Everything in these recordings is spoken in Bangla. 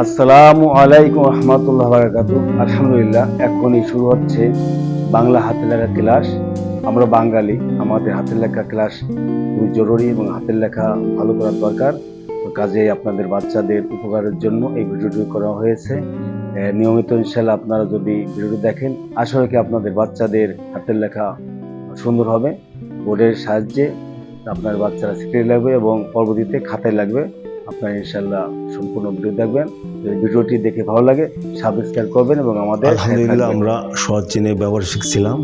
আসসালামু আলাইকুম রহমতুল্লাহ বারাকাতু। আলহামদুলিল্লাহ, এখনই শুরু হচ্ছে বাংলা হাতের লেখা ক্লাস। আমরা বাঙালি, আমাদের হাতের লেখা ক্লাস খুবই জরুরি এবং হাতের লেখা ভালো করার দরকার। তো কাজে আপনাদের বাচ্চাদের উপকারের জন্য এই ভিডিওটি করা হয়েছে। নিয়মিত ইনশাল্লাহ আপনারা যদি ভিডিওটি দেখেন, আশা করি আপনাদের বাচ্চাদের হাতের লেখা সুন্দর হবে। বোর্ডের সাহায্যে আপনার বাচ্চারা শিখতে লাগবে এবং পরবর্তীতে খাতায় লাগবে। আপনারা ইনশাল্লাহ সম্পূর্ণ ভিডিও দেখবেন। যদি ভিডিওটি দেখে ভালো লাগে সাবস্ক্রাইব করবেন এবং আমাদের সাথে আলহামদুলিল্লাহ, থাকবেন। আমরা সহজ চিহ্নের ব্যবহার শিখছিলাম।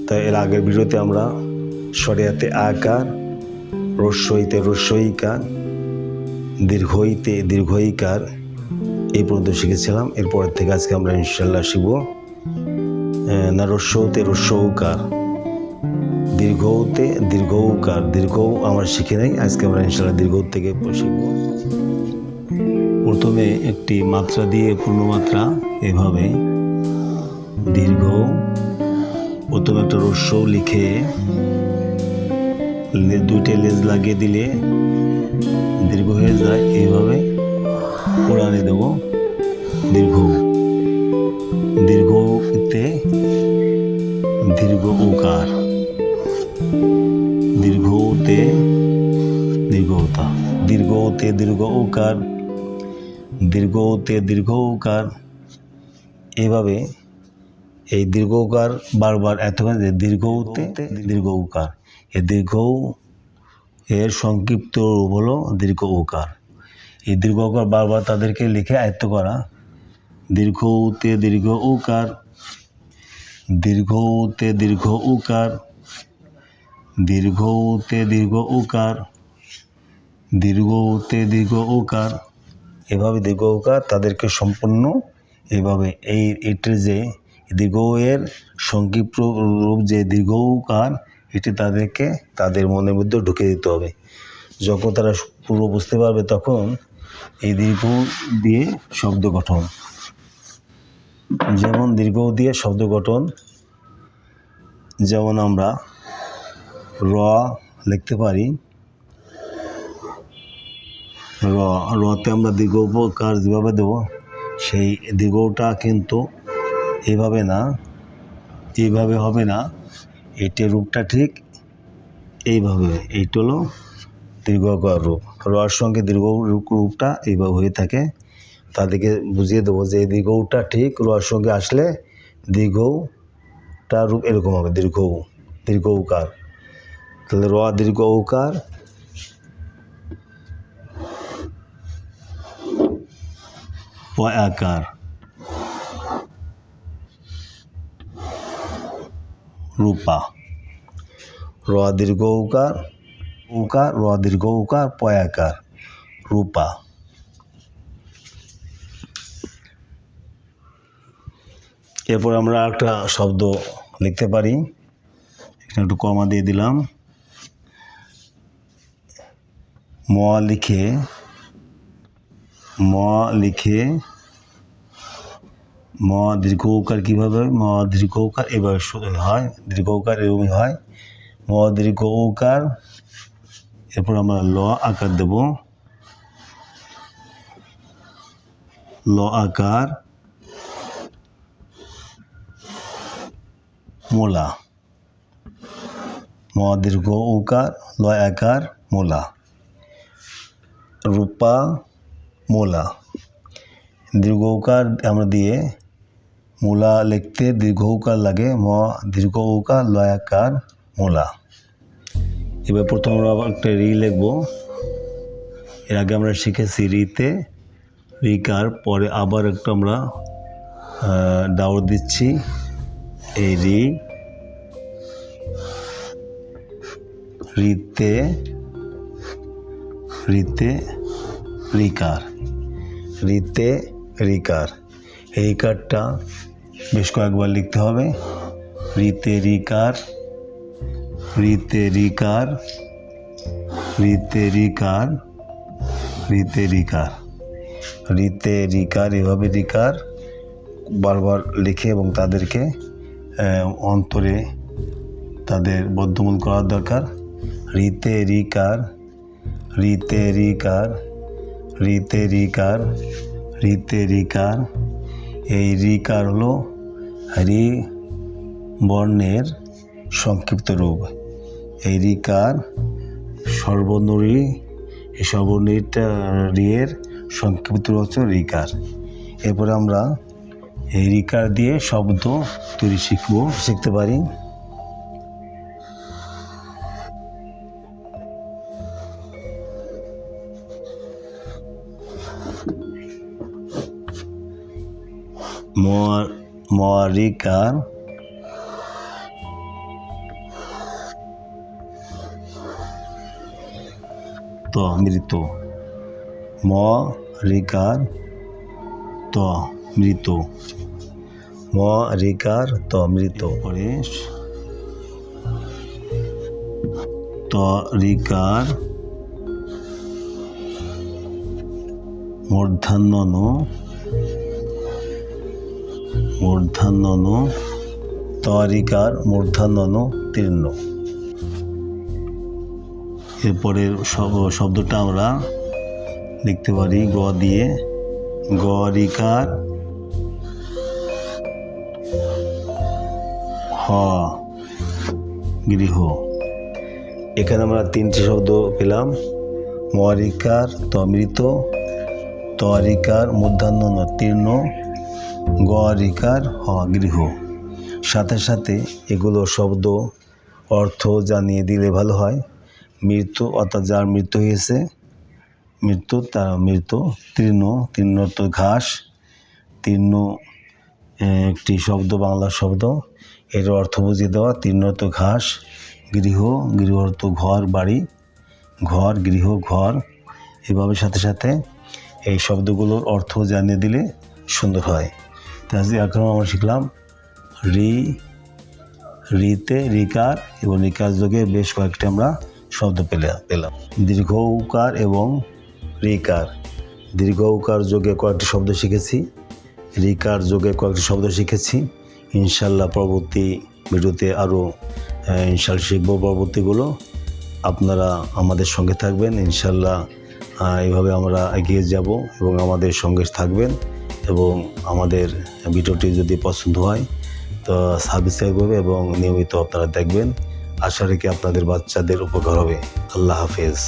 তাই এর আগের ভিডিওতে আমরা সরিয়াতে আকার, রস্যইতে রস্যইকার, দীর্ঘইতে দীর্ঘইকার এই পর্যন্ত শিখেছিলাম। এরপরের থেকে আজকে আমরা ইনশাল্লাহ শিখব না রস্যতে রস্যৌকার, দীর্ঘতে দীর্ঘৌকার। দীর্ঘ আমরা শিখে নাই, আজকে আমরা ইনশাল্লাহ দীর্ঘ থেকে শিখব। প্রথমে একটি মাত্রা দিয়ে পূর্ণমাত্রা এভাবে দীর্ঘ, প্রথমে একটা রস্য লিখে দুইটা লেজ লাগিয়ে দিলে দীর্ঘ হয়ে যায়। এইভাবে উড়ানে দেব দীর্ঘ, দীর্ঘতে দীর্ঘ উকার, দীর্ঘতে দীর্ঘতা, দীর্ঘতে দীর্ঘ উকার, দীর্ঘতে দীর্ঘ উকার। এইভাবে এই দীর্ঘ উকার বারবার এতক্ষণ যে দীর্ঘতে দীর্ঘ উকার, এই দীর্ঘ এর সংক্ষিপ্ত রূপ হলো দীর্ঘ উকার। এই দীর্ঘ উকার বারবার তাদেরকে লিখে আয়ত্ত করা। দীর্ঘতে দীর্ঘ উকার, দীর্ঘতে দীর্ঘ উকার, দীর্ঘতে দীর্ঘ উকার, দীর্ঘতে দীর্ঘ উকার। এভাবে দীর্ঘ উকার তাদেরকে সম্পূর্ণ এইভাবে এটির যে দীর্ঘ এর সংক্ষিপ্ত রূপ যে দীর্ঘ উকার, এটি তাদেরকে তাদের মনের মধ্যে ঢুকে দিতে হবে। যখন তারা পুরো বুঝতে পারবে তখন এই দীর্ঘ দিয়ে শব্দ গঠন, যেমন দীর্ঘ দিয়ে শব্দ গঠন, যেমন আমরা র লিখতে পারি। রতে আমরা দীর্ঘ উপকার যেভাবে দেবো, সেই দীর্ঘটা কিন্তু এইভাবে না, এইভাবে হবে না। এটির রূপটা ঠিক এইভাবে, এইটা হলো দীর্ঘকার রূপ। রর সঙ্গে দীর্ঘ রূপটা এইভাবে হয়ে থাকে। তাদেরকে বুঝিয়ে দেবো যে এই দীর্ঘটা ঠিক রর সঙ্গে আসলে দীর্ঘটা রূপ এরকম হবে, দীর্ঘ দীর্ঘ উকার। তাহলে র দীর্ঘ উকার, আকার, রূপা। র দীর্ঘ উকার উকার, র দীর্ঘ উকার পয়াকার, রূপা। এরপর আমরা একটা শব্দ লিখতে পারি। এখানে একটু কমা দিয়ে দিলাম। ম লিখে, ম লিখে, ম দীর্ঘ উকার কীভাবে হয়? ম দীর্ঘ উকার এভাবে হয়, দীর্ঘ উকার এরকমই হয়। ম দীর্ঘ উকার। এরপর আমরা ল আকার দেব, ল আকার, মোলা। ম দীর্ঘ উকার, ল আকার, মোলা, রূপা, মোলা। দীর্ঘ উকার আমরা দিয়ে মোলা লিখতে দীর্ঘ উকার লাগে। ম দীর্ঘ উকার, ল আকার, মোলা। এবার প্রথম আমরা আবার একটা রি লিখব। এর আগে আমরা শিখেছি রিতে রিকার, পরে আবার একটু আমরা দাওয়াত দিচ্ছি। এই রি, রিতে রিতে রিকার, রিতে রিকার। এই কারটা বেশ কয়েকবার লিখতে হবে। রিতে রিকার, রিতে রিকার, রিতে রিকার, রিতে রিকার, রিতে রিকার। এভাবে রিকার বারবার লিখে এবং তাদেরকে অন্তরে তাদের বদ্ধমূল করার দরকার। রিতে রিকার, রিতে রিকার, রিতে রিকার, রিতে রিকার। এই রিকার হলো রি বর্ণের সংক্ষিপ্ত রূপ। এই রিকার সর্বর্ণরী, এই সর্বর্ণীটা রিয়ের সংক্ষিপ্ত রূপ হচ্ছে রিকার। এরপরে আমরা এই রিকার দিয়ে শব্দ তৈরি শিখতে পারি। রিকার, তো মৃত। রিকার তো মৃত। রিকার তো মৃত। পরে তো রিকার মূর্ধন্য তরিকার মূর্ধন্য তীর্ণ। এরপরের শব্দটা আমরা লিখতে পারি গ দিয়ে। গরিকার হ গৃহ। এখানে আমরা তিনটি শব্দ পেলাম। মরিকার তমৃত, তরিকার মূর্ধন্য তীর্ণ, গরিকার হ গৃহ। সাথে সাথে এগুলো শব্দ অর্থ জানিয়ে দিলে ভালো হয়। মৃত্যু অর্থাৎ যার মৃত্যু হয়েছে, মৃত্যু তার মৃত্যু। তীর্ণ, তীর্ণ তো ঘাস। তীর্ণ একটি শব্দ, বাংলা শব্দ, এর অর্থ বুঝিয়ে দেওয়া। তীর্ণ তো ঘাস। গৃহ, গৃহ অর্থ ঘর বাড়ি, ঘর গৃহ ঘর। এভাবে সাথে সাথে এই শব্দগুলোর অর্থ জানিয়ে দিলে সুন্দর হয়। তাহলে এখন আমরা শিখলাম রিতে রিকার এবং রিকার যোগে বেশ কয়েকটি আমরা শব্দ পেলাম। দীর্ঘ উকার এবং রিকার। দীর্ঘ উকার যোগে কয়েকটি শব্দ শিখেছি, রিকার যোগে কয়েকটি শব্দ শিখেছি। ইনশাল্লাহ পরবর্তী ভিডিওতে আরও ইনশাল্লাহ শিখব পরবর্তীগুলো। আপনারা আমাদের সঙ্গে থাকবেন ইনশাল্লাহ। এইভাবে আমরা এগিয়ে যাব এবং আমাদের সঙ্গে থাকবেন। এবং আমাদের ভিডিওটি যদি পছন্দ হয় তো সাবস্ক্রাইব করবে এবং নিয়মিত আপনারা দেখবেন। আশা রেখে আপনাদের বাচ্চাদের উপকার হবে। আল্লাহ হাফেজ।